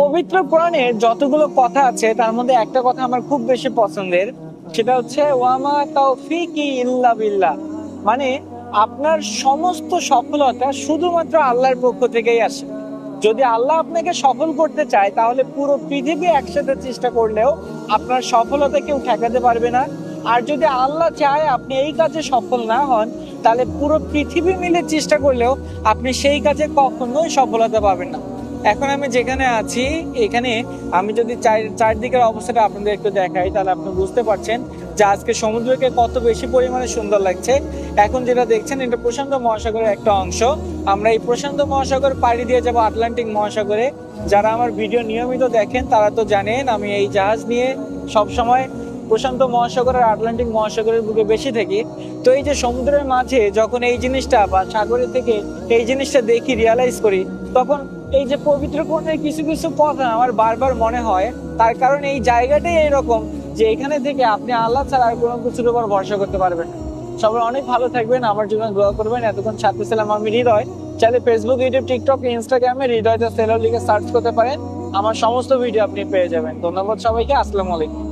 পবিত্র কোরআনে যতগুলো কথা আছে তার মধ্যে একটা কথা আমার খুব বেশি পছন্দের, সেটা হচ্ছে ওয়ামা তাওফিকি ইল্লা বিল্লাহ। মানে আপনার সমস্ত সফলতা শুধুমাত্র আল্লাহর পক্ষ থেকেই আসে। যদি আল্লাহ আপনাকে সফল করতে চায় তাহলে পুরো পৃথিবী একসাথে চেষ্টা করলেও আপনার সফলতা কেউ ঠেকাতে পারবে না। আর যদি আল্লাহ চায় আপনি এই কাজে সফল না হন, তাহলে পুরো পৃথিবী মিলে চেষ্টা করলেও আপনি সেই কাজে কখনোই সফলতা পাবেন না। এখন আমি যেখানে আছি এখানে আমি যদি চারদিকের অবস্থাটা আপনাদের একটু দেখাই, তাহলে আপনি বুঝতে পারছেন যে আজকে সমুদ্রকে কত বেশি পরিমাণে সুন্দর লাগছে। এখন যেটা দেখছেন এটা প্রশান্ত মহাসাগরের একটা অংশ। আমরা এই প্রশান্ত মহাসাগর পাড়ি দিয়ে যাব আটলান্টিক মহাসাগরে। যারা আমার ভিডিও নিয়মিত দেখেন তারা তো জানেন আমি এই জাহাজ নিয়ে সব সময় প্রশান্ত মহাসাগর আর আটলান্টিক মহাসাগরের বুকে বেশি থাকি। তো এই যে সমুদ্রের মাঝে যখন এই জিনিসটা বা সাগরের থেকে এই জিনিসটা দেখি, রিয়ালাইজ করি, তখন এই যে পবিত্র কোরআনের কিছু কিছু কথা আমার বারবার মনে হয়। তার কারণ এই জায়গাটাই এইরকম যে এখানে থেকে আপনি আল্লাহ ছাড়া আর কোনো কিছুর উপর ভরসা করতে পারবেন না। সবাই অনেক ভালো থাকবেন, আমার জন্য দোয়া করবেন। এতক্ষণ সাথে ছিলাম আমি হৃদয়। চাইলে ফেসবুক, ইউটিউব, টিকটক, ইনস্টাগ্রামে হৃদয়টা সেলর লিখে সার্চ করতে পারেন। আমার সমস্ত ভিডিও আপনি পেয়ে যাবেন। ধন্যবাদ সবাইকে। আসসালামু আলাইকুম।